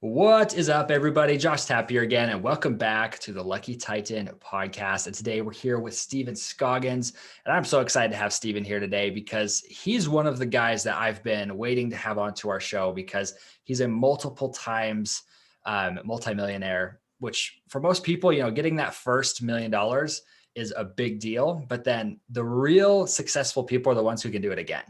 What is up, everybody? Josh Tapp here again, and welcome back to the Lucky Titan podcast. And today we're here with Scoggins, and I'm so excited to have Steven here today because he's one of the guys that I've been waiting to have onto our show because he's a multiple times multimillionaire, which for most people, getting that first $1 million is a big deal. But then the real successful people are the ones who can do it again.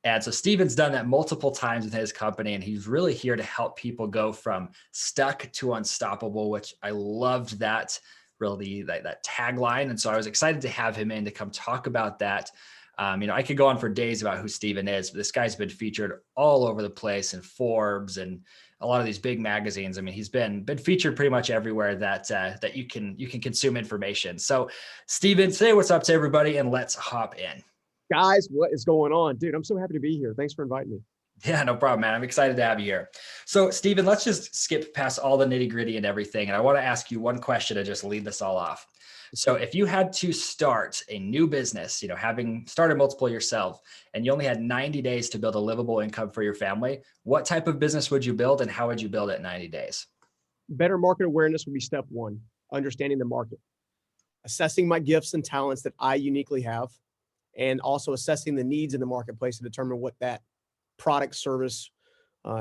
And so Steven's done that multiple times with his company, and he's really here to help people go from stuck to unstoppable, which I loved that tagline. And so I was excited to have him in to come talk about that. I could go on for days about who Steven is, but this guy's been featured all over the place in Forbes and a lot of these big magazines. I mean, he's been featured pretty much everywhere that you can consume information. So Steven, say what's up to everybody and let's hop in. Guys, what is going on? Dude, I'm so happy to be here. Thanks for inviting me. Yeah, no problem, man. I'm excited to have you here. So, Steven, let's just skip past all the nitty gritty and everything. And I want to ask you one question to just lead this all off. So if you had to start a new business, having started multiple yourself, and you only had 90 days to build a livable income for your family, what type of business would you build and how would you build it in 90 days? Better market awareness would be step one, understanding the market, assessing my gifts and talents that I uniquely have, and also assessing the needs in the marketplace to determine what that product service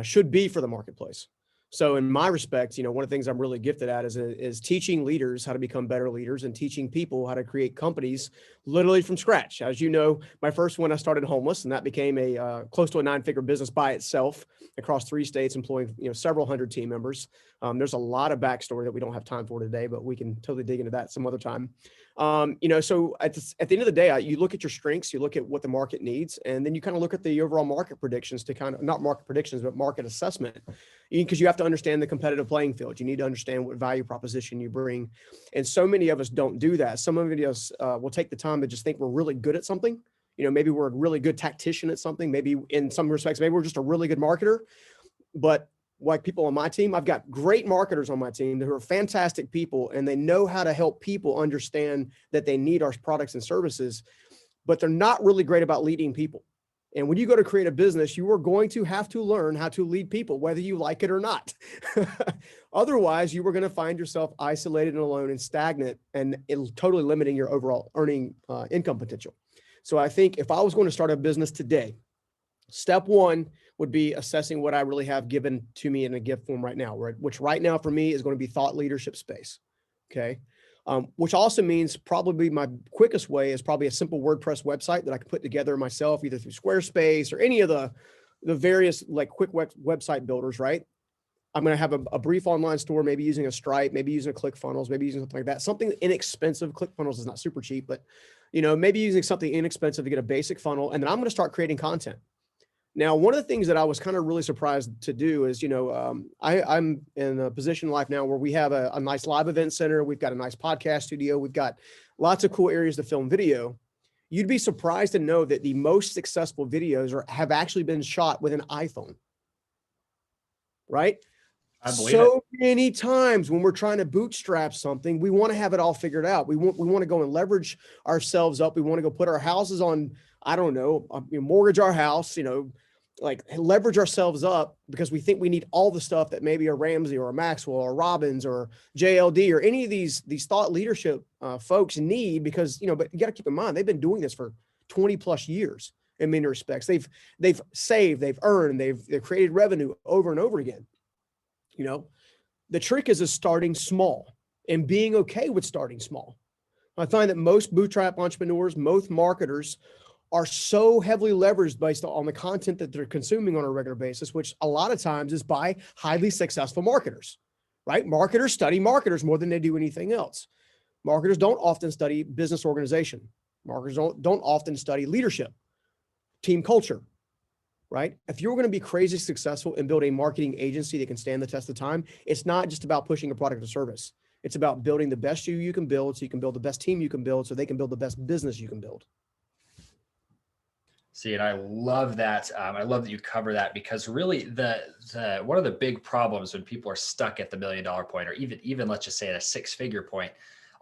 should be for the marketplace. So in my respect, one of the things I'm really gifted at is teaching leaders how to become better leaders and teaching people how to create companies literally from scratch. As you know, my first one, I started homeless, and that became a close to a 9-figure business by itself across 3 states, employing several hundred team members. There's a lot of backstory that we don't have time for today, but we can totally dig into that some other time. So at the end of the day, you look at your strengths, you look at what the market needs, and then you kind of look at the overall market predictions to not market predictions, but market assessment, because you have to understand the competitive playing field. You need to understand what value proposition you bring. And so many of us don't do that. Some of us will take the time to just think we're really good at something. Maybe we're a really good tactician at something. Maybe in some respects, maybe we're just a really good marketer. But like people on my team, I've got great marketers on my team who are fantastic people, and they know how to help people understand that they need our products and services, but they're not really great about leading people. And when you go to create a business, you are going to have to learn how to lead people, whether you like it or not. Otherwise, you are going to find yourself isolated and alone and stagnant, and it'll totally limiting your overall earning income potential. So I think if I was going to start a business today, step one would be assessing what I really have given to me in a gift form right now, right? Which right now for me is going to be thought leadership space. Okay. Which also means probably my quickest way is probably a simple WordPress website that I can put together myself, either through Squarespace or any of the various quick website builders, right? I'm going to have a brief online store, maybe using a Stripe, maybe using a ClickFunnels, maybe using something like that. Something inexpensive. ClickFunnels is not super cheap, but maybe using something inexpensive to get a basic funnel. And then I'm going to start creating content. Now, one of the things that I was kind of really surprised to do is, I'm in a position in life now where we have a nice live event center. We've got a nice podcast studio. We've got lots of cool areas to film video. You'd be surprised to know that the most successful videos have actually been shot with an iPhone, right? So many times when we're trying to bootstrap something, we want to have it all figured out. We want to go and leverage ourselves up. We want to go put our houses on, I don't know, mortgage our house, leverage ourselves up because we think we need all the stuff that maybe a Ramsey or a Maxwell or Robbins or JLD or any of these thought leadership folks need because, but you got to keep in mind, they've been doing this for 20 plus years in many respects. They've saved, they've earned, they've created revenue over and over again. The trick is starting small and being okay with starting small. I find that most bootstrap entrepreneurs, most marketers are so heavily leveraged based on the content that they're consuming on a regular basis, which a lot of times is by highly successful marketers, right? Marketers study marketers more than they do anything else. Marketers don't often study business organization. Marketers don't often study leadership, team culture, right? If you're going to be crazy successful and build a marketing agency that can stand the test of time, it's not just about pushing a product or service. It's about building the best you can build so you can build the best team you can build so they can build the best business you can build. See, and I love that. I love that you cover that because really the one of the big problems when people are stuck at the $1 million point, or even let's just say at a 6-figure point,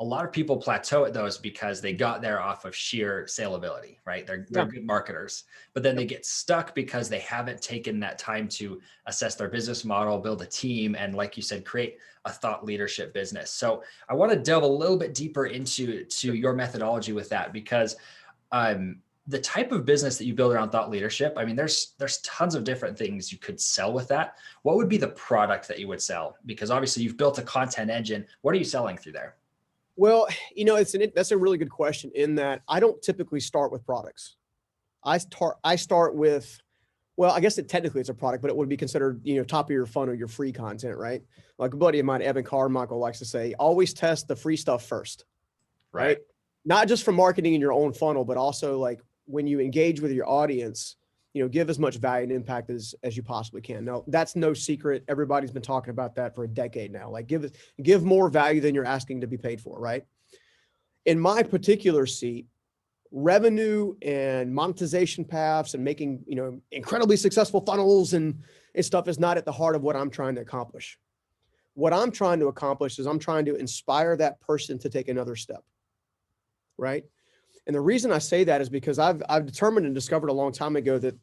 a lot of people plateau at those because they got there off of sheer saleability, right? They're Yeah. good marketers, but then they Yep. get stuck because they haven't taken that time to assess their business model, build a team, and like you said, create a thought leadership business. So I want to delve a little bit deeper into your methodology with that, because the type of business that you build around thought leadership, I mean, there's tons of different things you could sell with that. What would be the product that you would sell? Because obviously you've built a content engine. What are you selling through there? Well, that's a really good question, in that I don't typically start with products. I start with, well, I guess technically it's a product, but it would be considered, top of your funnel, your free content, right? Like a buddy of mine, Evan Carmichael, likes to say, always test the free stuff first, Right. right? Not just for marketing in your own funnel, but also like when you engage with your audience, give as much value and impact as you possibly can. Now, that's no secret. Everybody's been talking about that for a decade now. Like give more value than you're asking to be paid for, right? In my particular seat, revenue and monetization paths and making, incredibly successful funnels and stuff is not at the heart of what I'm trying to accomplish. What I'm trying to accomplish is I'm trying to inspire that person to take another step, right? And the reason I say that is because I've determined and discovered a long time ago that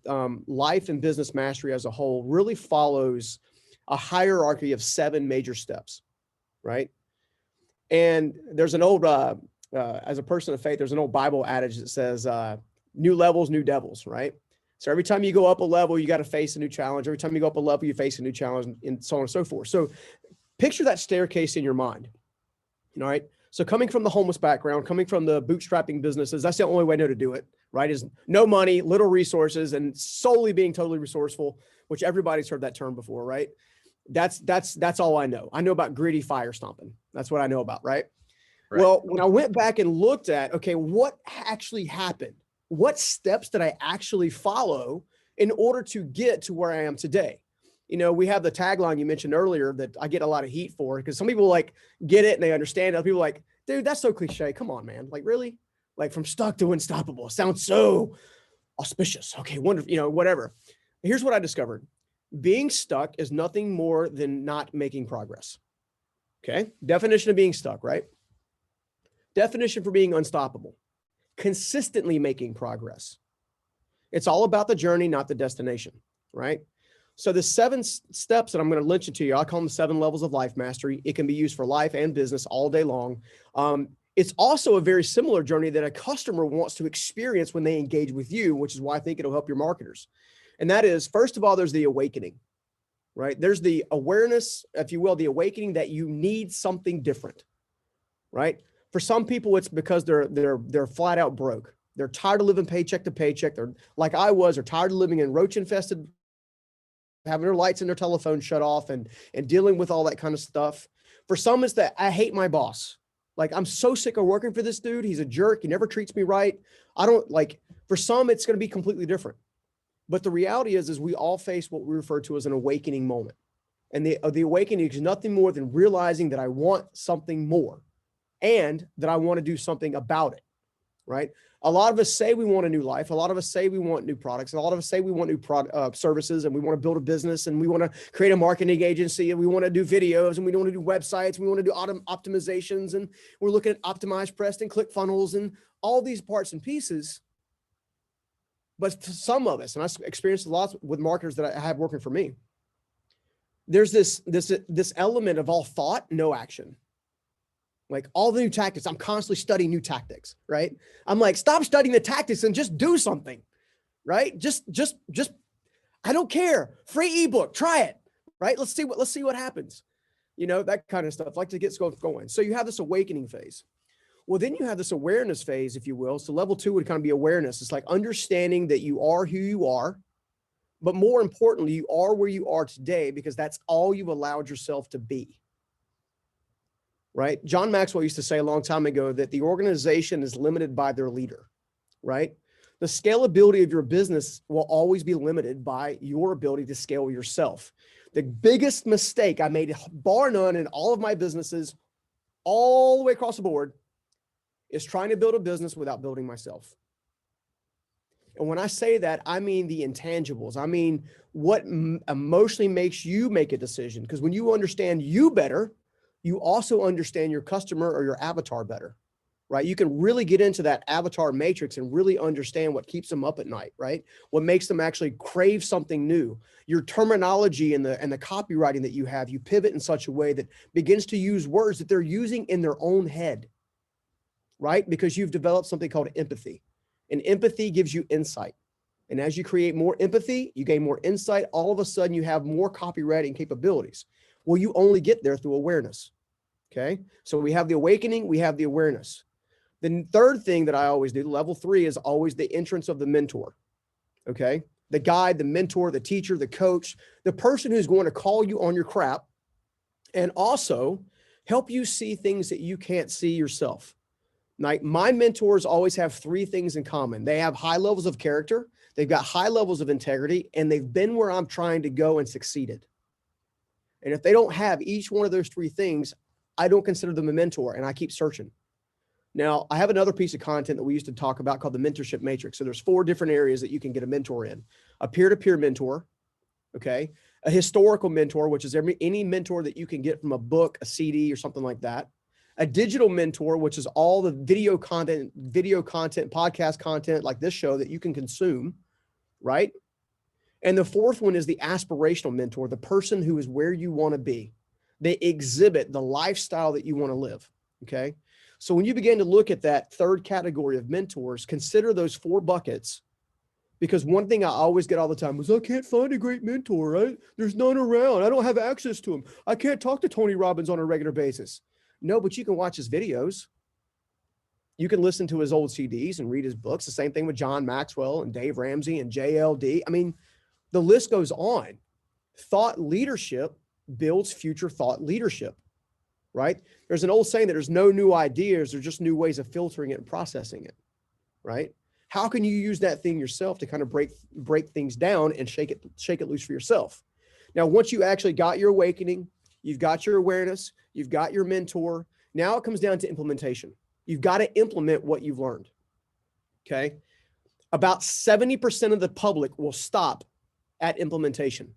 life and business mastery as a whole really follows a hierarchy of 7 major steps, right? And there's an old, as a person of faith, there's an old Bible adage that says, new levels, new devils, right? So every time you go up a level, you got to face a new challenge. Every time you go up a level, you face a new challenge, and so on and so forth. So picture that staircase in your mind, all right? So coming from the homeless background, coming from the bootstrapping businesses, that's the only way I know to do it, right? Is no money, little resources, and solely being totally resourceful, which everybody's heard that term before, right? That's all I know. I know about gritty fire stomping. That's what I know about, right? Right. Well, when I went back and looked at, okay, what actually happened? What steps did I actually follow in order to get to where I am today? We have the tagline you mentioned earlier that I get a lot of heat for, because some people like get it and they understand it. Other people are like, dude, that's so cliche. Come on, man. Like, really? Like, from stuck to unstoppable. Sounds so auspicious. Okay, wonderful, whatever. Here's what I discovered. Being stuck is nothing more than not making progress. Okay. Definition of being stuck, right? Definition for being unstoppable: consistently making progress. It's all about the journey, not the destination, right? So the 7 steps that I'm going to mention to you, I call them 7 levels of life mastery. It can be used for life and business all day long. It's also a very similar journey that a customer wants to experience when they engage with you, which is why I think it'll help your marketers. And that is, first of all, there's the awakening, right? There's the awareness, if you will, the awakening that you need something different, right? For some people, it's because they're flat out broke. They're tired of living paycheck to paycheck. They're like I was. They're tired of living in roach infested, having their lights and their telephone shut off, and dealing with all that kind of stuff. For some, it's that I hate my boss. Like, I'm so sick of working for this dude. He's a jerk. He never treats me right. I don't like. For some, it's going to be completely different. But the reality is we all face what we refer to as an awakening moment, and the awakening is nothing more than realizing that I want something more, and that I want to do something about it, right? A lot of us say we want a new life. A lot of us say we want new products. A lot of us say we want new services, and we want to build a business, and we want to create a marketing agency, and we want to do videos, and we want to do websites. We want to do optimizations, and we're looking at optimized press and click funnels and all these parts and pieces. But for some of us, and I've experienced a lot with marketers that I have working for me, there's this element of all thought, no action. Like, all the new tactics, I'm constantly studying new tactics, right? I'm like, stop studying the tactics and just do something, right? Just, I don't care. Free ebook, try it, right? Let's see what happens. That kind of stuff, like to get going. So you have this awakening phase. Well, then you have this awareness phase, if you will. So level 2 would kind of be awareness. It's like understanding that you are who you are, but more importantly, you are where you are today because that's all you've allowed yourself to be. Right? John Maxwell used to say a long time ago that the organization is limited by their leader, right? The scalability of your business will always be limited by your ability to scale yourself. The biggest mistake I made, bar none, in all of my businesses, all the way across the board, is trying to build a business without building myself. And when I say that, I mean the intangibles. I mean what emotionally makes you make a decision. Because when you understand you better, you also understand your customer or your avatar better, right? You can really get into that avatar matrix and really understand what keeps them up at night, right? What makes them actually crave something new. Your terminology and the copywriting that you have, you pivot in such a way that begins to use words that they're using in their own head, right? Because you've developed something called empathy, and empathy gives you insight. And as you create more empathy, you gain more insight. All of a sudden you have more copywriting capabilities. Well, you only get there through awareness. Okay. So we have the awakening, we have the awareness. The third thing that I always do, level 3, is always the entrance of the mentor. Okay. The guide, the mentor, the teacher, the coach, the person who's going to call you on your crap and also help you see things that you can't see yourself. Like, my mentors always have 3 things in common. They have high levels of character, they've got high levels of integrity, and they've been where I'm trying to go and succeeded. And if they don't have each one of those 3 things, I don't consider them a mentor, and I keep searching. Now, I have another piece of content that we used to talk about called the mentorship matrix. So there's 4 different areas that you can get a mentor in: a peer-to-peer mentor, okay, a historical mentor, which is any mentor that you can get from a book, a CD, or something like that; a digital mentor, which is all the video content, podcast content like this show that you can consume, right? And the 4th one is the aspirational mentor, the person who is where you want to be. They exhibit the lifestyle that you want to live, okay? So when you begin to look at that 3rd category of mentors, consider those 4 buckets, because one thing I always get all the time is, I can't find a great mentor, right? There's none around. I don't have access to him. I can't talk to Tony Robbins on a regular basis. No, but you can watch his videos. You can listen to his old CDs and read his books. The same thing with John Maxwell and Dave Ramsey and JLD. I mean, the list goes on. Thought leadership builds future thought leadership, right? There's an old saying that there's no new ideas, there's just new ways of filtering it and processing it, right? How can you use that thing yourself to kind of break things down and shake it loose for yourself? Now, once you actually got your awakening, you've got your awareness, you've got your mentor, now it comes down to implementation. You've got to implement what you've learned, okay? About 70% of the public will stop at implementation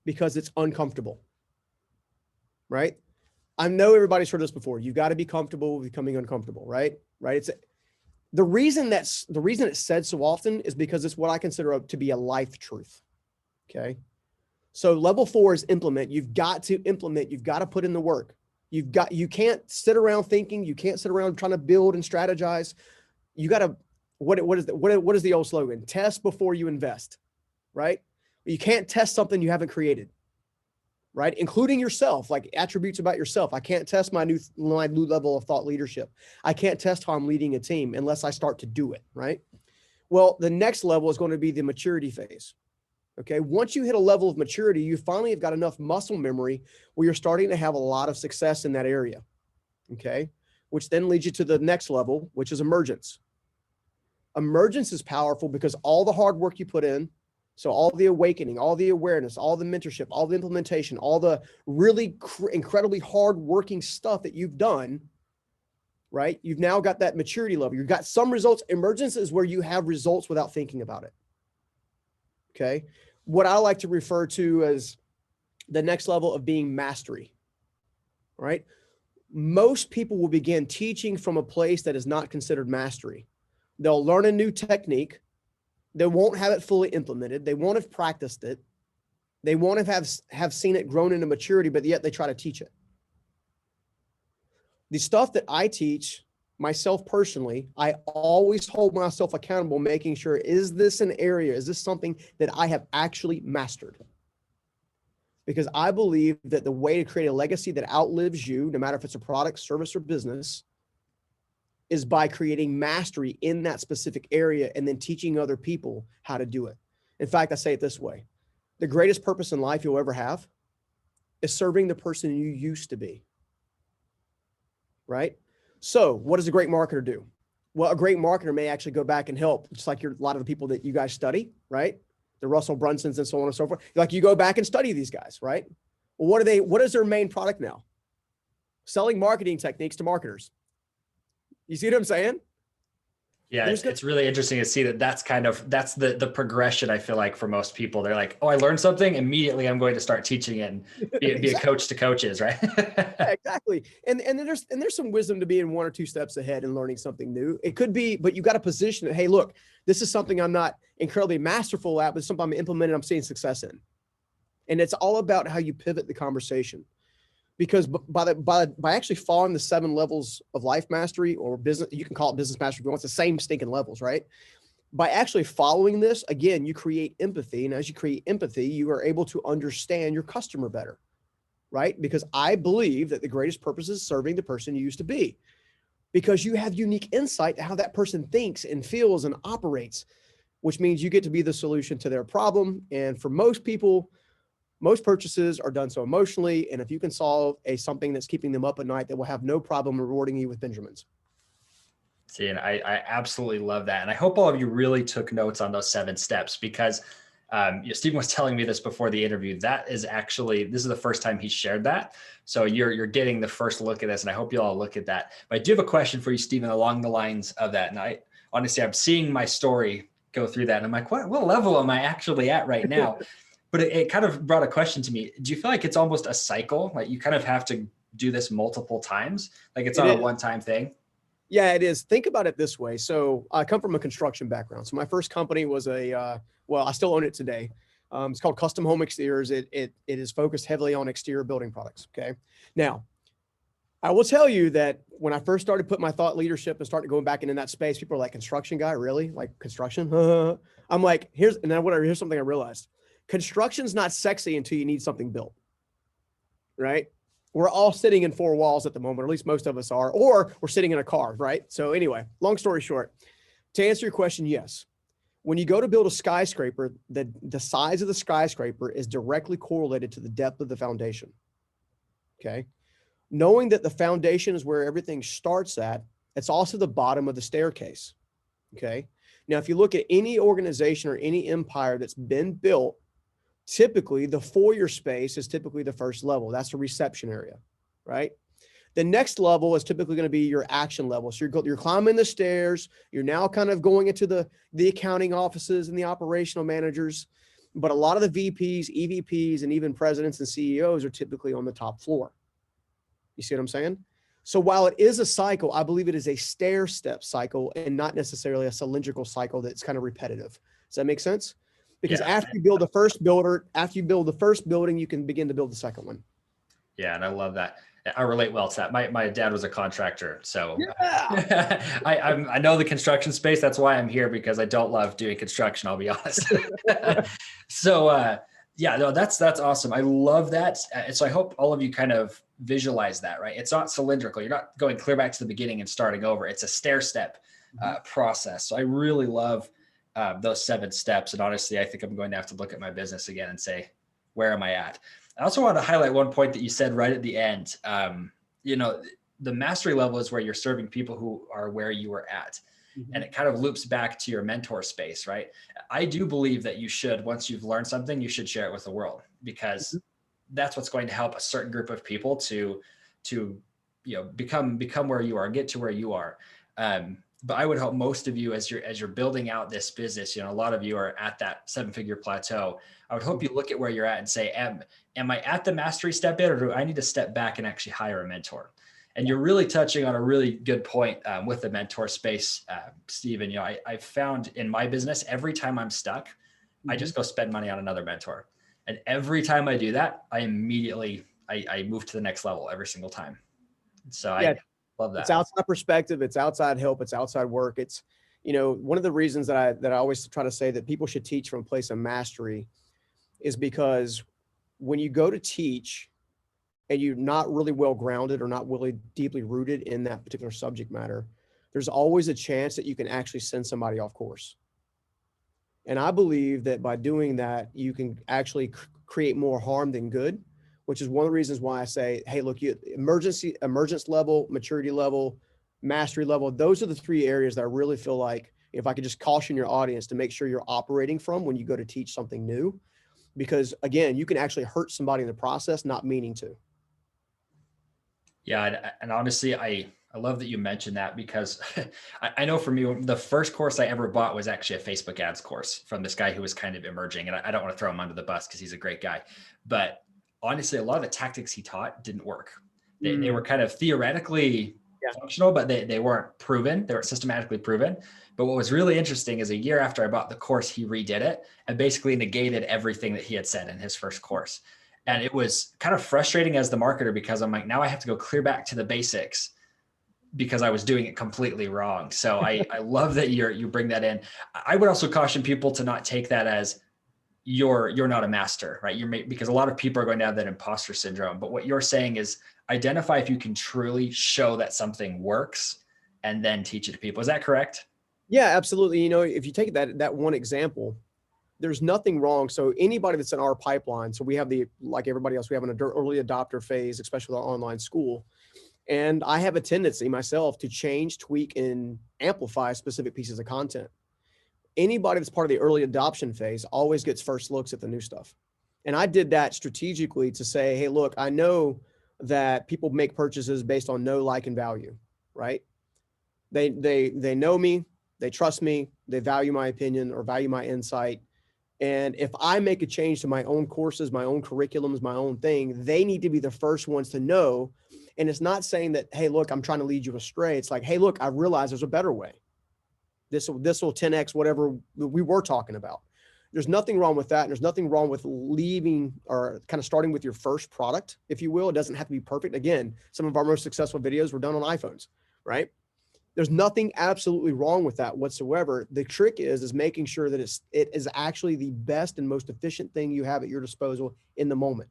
because it's uncomfortable, right? I know everybody's heard this before. You've got to be comfortable with becoming uncomfortable, right? Right. It's the reason it's said so often is because it's what I consider to be a life truth. Okay. So level 4 is implement. You've got to implement. You've got to put in the work. You can't sit around thinking. You can't sit around trying to build and strategize. You got to, what is the old slogan? Test before you invest, right? You can't test something you haven't created, right? Including yourself, like attributes about yourself. I can't test my new level of thought leadership. I can't test how I'm leading a team unless I start to do it, right? Well, the next level is going to be the maturity phase. Okay. Once you hit a level of maturity, you finally have got enough muscle memory where you're starting to have a lot of success in that area. Okay. Which then leads you to the next level, which is emergence. Emergence is powerful because all the hard work you put in, so all the awakening, all the awareness, all the mentorship, all the implementation, all the really incredibly hard-working stuff that you've done, right? You've now got that maturity level. You've got some results. Emergence is where you have results without thinking about it, okay? What I like to refer to as the next level of being mastery, right? Most people will begin teaching from a place that is not considered mastery. They'll learn a new technique. They won't have it fully implemented. They won't have practiced it. They won't have seen it grown into maturity, but yet they try to teach it. The stuff that I teach myself personally, I always hold myself accountable, making sure, is this an area? Is this something that I have actually mastered? Because I believe that the way to create a legacy that outlives you, no matter if it's a product, service, or business, is by creating mastery in that specific area and then teaching other people how to do it. In fact, I say it this way: the greatest purpose in life you'll ever have is serving the person you used to be, right? So what does a great marketer do? Well, a great marketer may actually go back and help, just like a lot of the people that you guys study, right? The Russell Brunsons and so on and so forth. Like, you go back and study these guys, right? Well, what is their main product now? Selling marketing techniques to marketers. You see what I'm saying? Yeah, There's it's really interesting to see that that's the progression. I feel like for most people, they're like, oh, I learned something, immediately I'm going to start teaching it and be a exactly. coach to coaches, right? Yeah, exactly. And then there's some wisdom to being one or two steps ahead and learning something new. It could be, but you got to position it. Hey, look, this is something I'm not incredibly masterful at, but it's something I'm implementing, I'm seeing success in. And it's all about how you pivot the conversation. Because by actually following the 7 levels of life mastery or business, you can call it business mastery if you want, it's the same stinking levels, right? By actually following this, again, you create empathy. And as you create empathy, you are able to understand your customer better, right? Because I believe that the greatest purpose is serving the person you used to be, because you have unique insight to how that person thinks and feels and operates, which means you get to be the solution to their problem. And for most people, most purchases are done so emotionally. And if you can solve something that's keeping them up at night, they will have no problem rewarding you with Benjamins. See, and I absolutely love that. And I hope all of you really took notes on those 7 steps, because Stephen was telling me this before the interview. This is the first time he shared that. So you're getting the first look at this, and I hope you all look at that. But I do have a question for you, Stephen, along the lines of that. And honestly, I'm seeing my story go through that. And I'm like, what level am I actually at right now? But it kind of brought a question to me. Do you feel like it's almost a cycle? Like you kind of have to do this multiple times? Like it's not a one-time thing? Yeah, it is. Think about it this way. So I come from a construction background. So my first company was I still own it today. It's called Custom Home Exteriors. It is focused heavily on exterior building products. Okay. Now, I will tell you that when I first started putting my thought leadership and started going back into that space, people are like, construction guy, really? Like construction? I'm like, here's something I realized. Construction's not sexy until you need something built, right? We're all sitting in 4 walls at the moment, or at least most of us are, or we're sitting in a car, right? So anyway, long story short, to answer your question, yes. When you go to build a skyscraper, the size of the skyscraper is directly correlated to the depth of the foundation. Okay. Knowing that the foundation is where everything starts at, it's also the bottom of the staircase. Okay. Now, if you look at any organization or any empire that's been built, typically the foyer space is typically the first level. That's the reception area, right? The next level is typically going to be your action level. So you're climbing the stairs. You're now kind of going into the accounting offices and the operational managers. But a lot of the VPs, EVPs, and even presidents and CEOs are typically on the top floor. You see what I'm saying? So while it is a cycle, I believe it is a stair step cycle and not necessarily a cylindrical cycle that's kind of repetitive. Does that make sense? Because after you build the first building, you can begin to build the second one. Yeah, and I love that. I relate well to that. My dad was a contractor, so Yeah. I know the construction space. That's why I'm here, because I don't love doing construction, I'll be honest. So yeah, no, that's awesome. I love that. So I hope all of you kind of visualize that, right? It's not cylindrical. You're not going clear back to the beginning and starting over. It's a stair step process. So I really love those 7 steps. And honestly, I think I'm going to have to look at my business again and say, where am I at? I also want to highlight one point that you said right at the end. The mastery level is where you're serving people who are where you were at. Mm-hmm. And it kind of loops back to your mentor space, right? I do believe that you should, once you've learned something, you should share it with the world, because that's what's going to help a certain group of people to become where you are, get to where you are. But I would hope most of you, as you're building out this business, a lot of you are at that 7-figure plateau. I would hope you look at where you're at and say, am I at the mastery step yet, or do I need to step back and actually hire a mentor? And you're really touching on a really good point with the mentor space, Stephen. I've found in my business, every time I'm stuck, I just go spend money on another mentor. And every time I do that, I immediately move to the next level every single time. So I love that. It's outside perspective. It's outside help. It's outside work. It's, one of the reasons that I always try to say that people should teach from a place of mastery is because when you go to teach and you're not really well grounded or not really deeply rooted in that particular subject matter, there's always a chance that you can actually send somebody off course. And I believe that by doing that, you can actually create more harm than good, which is one of the reasons why I say, hey, look, emergence level, maturity level, mastery level, those are the 3 areas that I really feel like, if I could just caution your audience to make sure you're operating from when you go to teach something new, because again, you can actually hurt somebody in the process, not meaning to. Yeah. And honestly, I love that you mentioned that because I know for me, the first course I ever bought was actually a Facebook ads course from this guy who was kind of emerging. And I don't want to throw him under the bus because he's a great guy. But honestly, a lot of the tactics he taught didn't work. They were kind of theoretically Yeah. functional, but they weren't proven. They weren't systematically proven. But what was really interesting is a year after I bought the course, he redid it and basically negated everything that he had said in his first course. And it was kind of frustrating as the marketer because I'm like, now I have to go clear back to the basics because I was doing it completely wrong. So I love that you bring that in. I would also caution people to not take that as you're not a master, right? Because a lot of people are going to have that imposter syndrome. But what you're saying is identify if you can truly show that something works and then teach it to people. Is that correct? Yeah, absolutely. If you take that one example, there's nothing wrong. So anybody that's in our pipeline, so we have like everybody else, we have an early adopter phase, especially with our online school. And I have a tendency myself to change, tweak, and amplify specific pieces of content. Anybody that's part of the early adoption phase always gets first looks at the new stuff. And I did that strategically to say, hey, look, I know that people make purchases based on know, like, and value, right? They know me, they trust me, they value my opinion or value my insight. And if I make a change to my own courses, my own curriculums, my own thing, they need to be the first ones to know. And it's not saying that, hey, look, I'm trying to lead you astray. It's like, hey, look, I realize there's a better way. This will 10x whatever we were talking about. There's nothing wrong with that. And there's nothing wrong with leaving or kind of starting with your first product, if you will. It doesn't have to be perfect. Again, some of our most successful videos were done on iPhones, right? There's nothing absolutely wrong with that whatsoever. The trick is making sure that it is actually the best and most efficient thing you have at your disposal in the moment.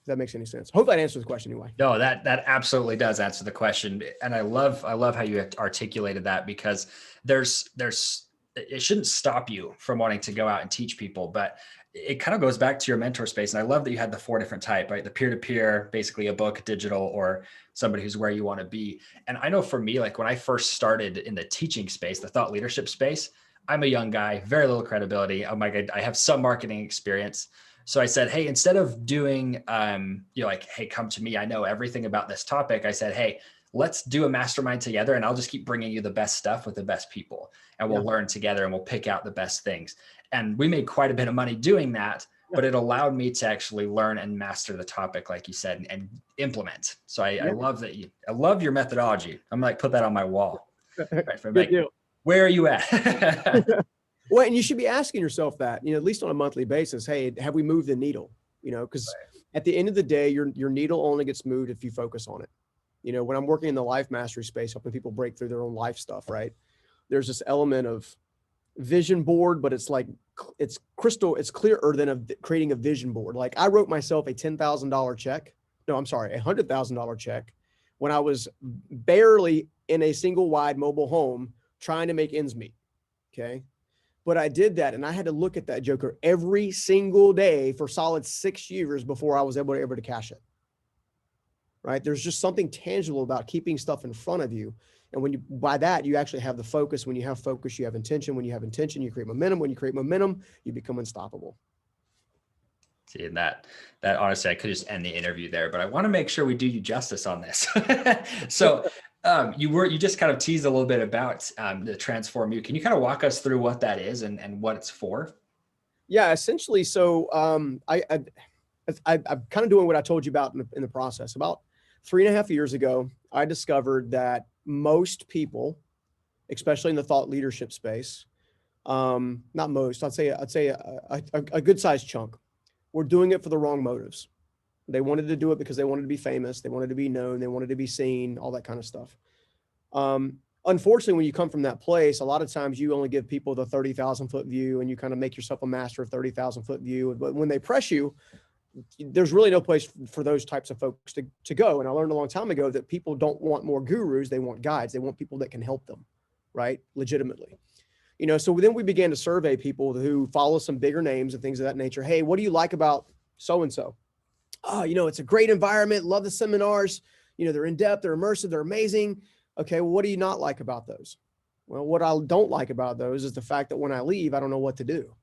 If that makes any sense. Hope that answers the question anyway. No, that absolutely does answer the question. And I love how you articulated that because it shouldn't stop you from wanting to go out and teach people, but it kind of goes back to your mentor space. And I love that you had the 4 different type, right? The peer-to-peer, basically a book, digital, or somebody who's where you want to be. And I know for me, like when I first started in the teaching space, the thought leadership space, I'm a young guy, very little credibility. I'm like, I have some marketing experience. So I said, hey, instead of doing, like, hey, come to me, I know everything about this topic. I said, hey, let's do a mastermind together and I'll just keep bringing you the best stuff with the best people and we'll learn together and we'll pick out the best things. And we made quite a bit of money doing that, but it allowed me to actually learn and master the topic, like you said, and implement. So I love that I love your methodology. I'm like, put that on my wall. Right, for Good deal. Where are you at? Well, and you should be asking yourself that, at least on a monthly basis, hey, have we moved the needle? Because at the end of the day, your needle only gets moved if you focus on it. When I'm working in the life mastery space, helping people break through their own life stuff, right? There's this element of vision board, but it's like, it's clearer than creating a vision board. Like I wrote myself a $10,000 check. No, I'm sorry, $100,000 check when I was barely in a single wide mobile home trying to make ends meet. Okay. But I did that and I had to look at that joker every single day for solid 6 years before I was able to cash it. Right? There's just something tangible about keeping stuff in front of you. And by that, you actually have the focus. When you have focus, you have intention. When you have intention, you create momentum. When you create momentum, you become unstoppable. See, and that honestly, I could just end the interview there, but I want to make sure we do you justice on this. So you just kind of teased a little bit about the Transform You. Can you kind of walk us through what that is and what it's for? Yeah, essentially. So I'm kind of doing what I told you about in the process. About 3.5 years ago, I discovered that most people, especially in the thought leadership space, not most, I'd say a good sized chunk, were doing it for the wrong motives. They wanted to do it because they wanted to be famous. They wanted to be known. They wanted to be seen, all that kind of stuff. Unfortunately, when you come from that place, a lot of times you only give people the 30,000 foot view and you kind of make yourself a master of 30,000 foot view. But when they press you, there's really no place for those types of folks to go. And I learned a long time ago that people don't want more gurus. They want guides. They want people that can help them, right? Legitimately. So then we began to survey people who follow some bigger names and things of that nature. Hey, what do you like about so-and-so? Oh, it's a great environment. Love the seminars. They're in depth, they're immersive, they're amazing. Okay. Well, what do you not like about those? Well, what I don't like about those is the fact that when I leave, I don't know what to do.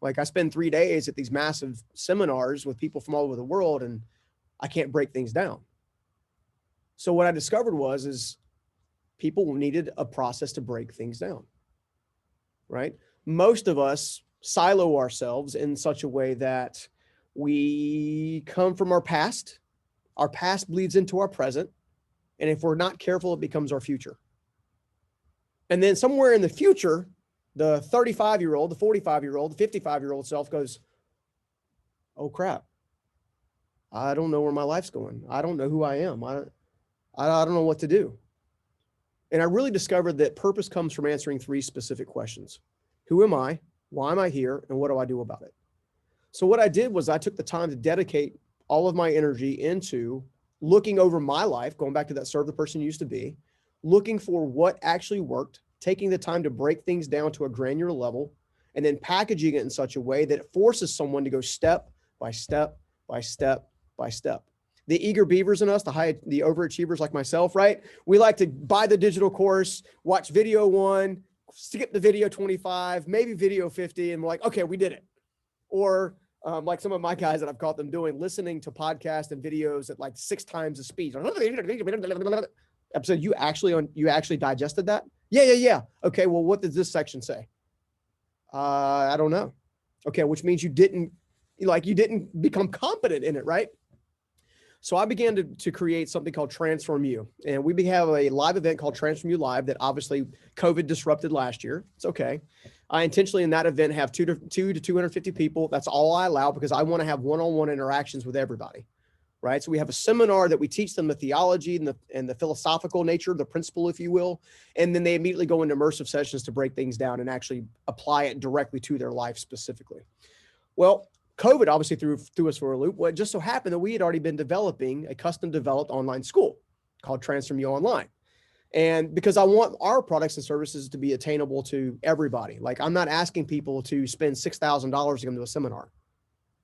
Like I spend 3 days at these massive seminars with people from all over the world and I can't break things down. So what I discovered is people needed a process to break things down, right? Most of us silo ourselves in such a way that we come from our past bleeds into our present. And if we're not careful, it becomes our future. And then somewhere in the future, the 35-year-old, the 45-year-old, the 55-year-old self goes, oh crap, I don't know where my life's going. I don't know who I am. I don't know what to do. And I really discovered that purpose comes from answering 3 specific questions. Who am I? Why am I here? And what do I do about it? So what I did was I took the time to dedicate all of my energy into looking over my life, going back to that serve the person you used to be, looking for what actually worked, taking the time to break things down to a granular level, and then packaging it in such a way that it forces someone to go step by step by step by step. The eager beavers in us, the overachievers like myself, right? We like to buy the digital course, watch video 1, skip the video 25, maybe video 50, and we're like, okay, we did it. Or like some of my guys that I've caught them doing, listening to podcasts and videos at like 6 times the speed. Episode, you actually digested that? Yeah. Okay, well, what does this section say? I don't know. Okay, which means you didn't become competent in it, right? So I began to create something called Transform You. And we have a live event called Transform You Live that obviously COVID disrupted last year. It's okay. I intentionally in that event have 2 to 250 people. That's all I allow because I want to have one-on-one interactions with everybody, right? So we have a seminar that we teach them the theology and the philosophical nature, the principle, if you will. And then they immediately go into immersive sessions to break things down and actually apply it directly to their life specifically. Well, COVID obviously threw us for a loop. Well, it just so happened that we had already been developing a custom developed online school called Transform You Online. And because I want our products and services to be attainable to everybody. Like I'm not asking people to spend $6,000 to come to a seminar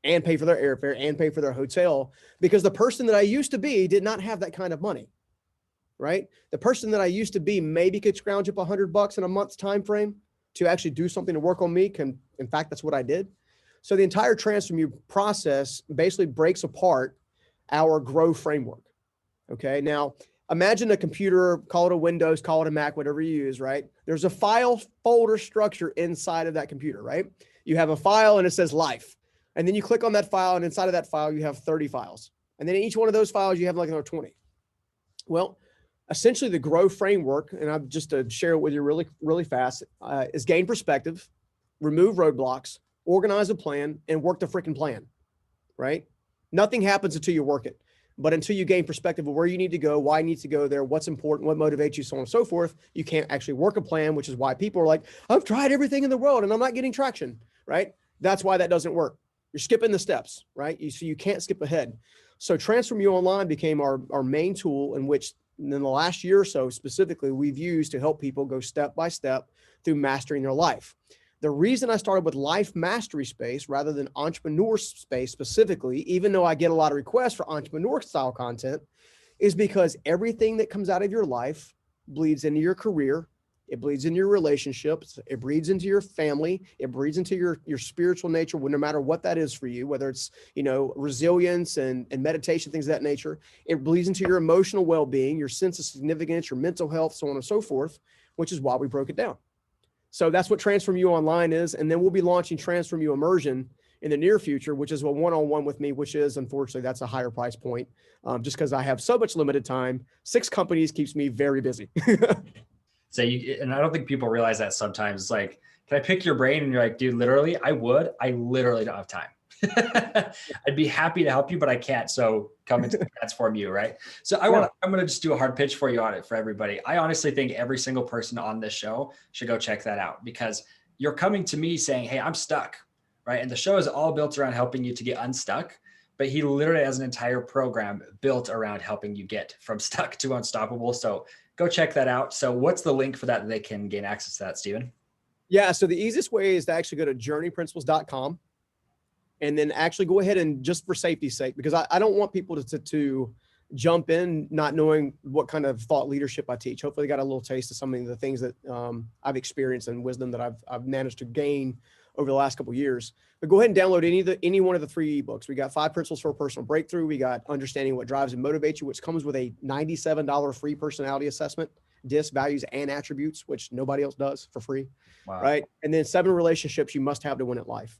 and pay for their airfare and pay for their hotel, because the person that I used to be did not have that kind of money, right? The person that I used to be maybe could scrounge up $100 in a month's time frame to actually do something to work on me. In fact, that's what I did. So the entire Transform You process basically breaks apart our grow framework. Okay. Now imagine a computer, call it a Windows, call it a Mac, whatever you use, right? There's a file folder structure inside of that computer, right? You have a file and it says life. And then you click on that file and inside of that file, you have 30 files. And then in each one of those files, you have like another 20. Well, essentially the grow framework, and I'm just to share it with you really, really fast, is gain perspective, remove roadblocks, organize a plan, and work the freaking plan, right? Nothing happens until you work it. But until you gain perspective of where you need to go, why you need to go there, what's important, what motivates you, so on and so forth, you can't actually work a plan, which is why people are like, I've tried everything in the world and I'm not getting traction, right? That's why that doesn't work. You're skipping the steps, right? So you can't skip ahead. So Transform You Online became our main tool in which in the last year or so specifically we've used to help people go step by step through mastering their life. The reason I started with life mastery space rather than entrepreneur space specifically, even though I get a lot of requests for entrepreneur style content, is because everything that comes out of your life bleeds into your career. It bleeds into your relationships. It bleeds into your family. It bleeds into your spiritual nature, no matter what that is for you, whether it's, resilience and meditation, things of that nature. It bleeds into your emotional well-being, your sense of significance, your mental health, so on and so forth, which is why we broke it down. So that's what Transform You Online is. And then we'll be launching Transform You Immersion in the near future, which is a one-on-one with me, which is, unfortunately, that's a higher price point, just because I have so much limited time. 6 companies keeps me very busy. So and I don't think people realize that sometimes. It's like, can I pick your brain? And you're like, dude, literally, I would. I literally don't have time. I'd be happy to help you, but I can't. So come and Transform You, right? So I'm going to just do a hard pitch for you on it for everybody. I honestly think every single person on this show should go check that out, because you're coming to me saying, hey, I'm stuck, right? And the show is all built around helping you to get unstuck, but he literally has an entire program built around helping you get from stuck to unstoppable. So go check that out. So what's the link for that they can gain access to that, Stephen? Yeah. So the easiest way is to actually go to journeyprinciples.com. And then actually go ahead and, just for safety's sake, because I don't want people to jump in not knowing what kind of thought leadership I teach. Hopefully they got a little taste of some of the things that I've experienced and wisdom that I've managed to gain over the last couple of years. But go ahead and download any one of the 3 ebooks. We got 5 Principles for a Personal Breakthrough. We got Understanding What Drives and Motivates You, which comes with a $97 free personality assessment, DISC, values, and attributes, which nobody else does for free. Wow. Right? And then 7 relationships you must have to win at life.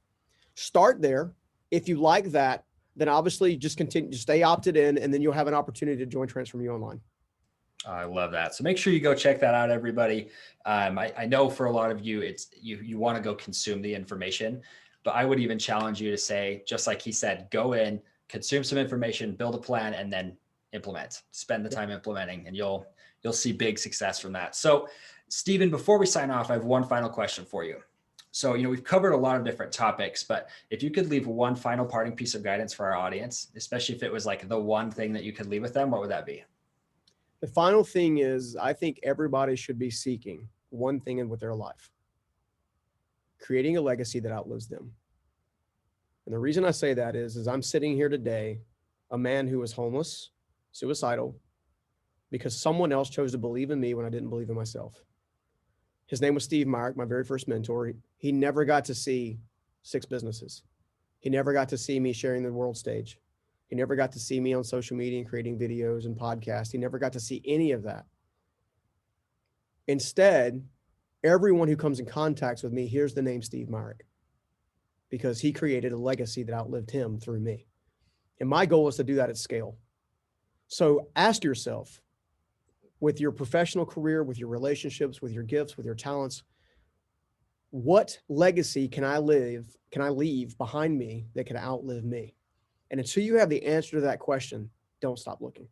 Start there. If you like that, then obviously just continue to stay opted in, and then you'll have an opportunity to join Transform You Online. I love that. So make sure you go check that out, everybody. I know for a lot of you, it's you want to go consume the information, but I would even challenge you to say, just like he said, go in, consume some information, build a plan, and then implement. Spend the time implementing, and you'll see big success from that. So, Stephen, before we sign off, I have one final question for you. So, we've covered a lot of different topics, but if you could leave one final parting piece of guidance for our audience, especially if it was like the one thing that you could leave with them, what would that be? The final thing is, I think everybody should be seeking one thing in with their life: creating a legacy that outlives them. And the reason I say that is I'm sitting here today, a man who was homeless, suicidal, because someone else chose to believe in me when I didn't believe in myself. His name was Steve Myrick, my very first mentor. He never got to see 6 businesses. He never got to see me sharing the world stage. He never got to see me on social media and creating videos and podcasts. He never got to see any of that. Instead, everyone who comes in contact with me hears the name Steve Myrick, because he created a legacy that outlived him through me. And my goal is to do that at scale. So ask yourself, with your professional career, with your relationships, with your gifts, with your talents, what legacy can I leave behind me that can outlive me? And until you have the answer to that question, don't stop looking.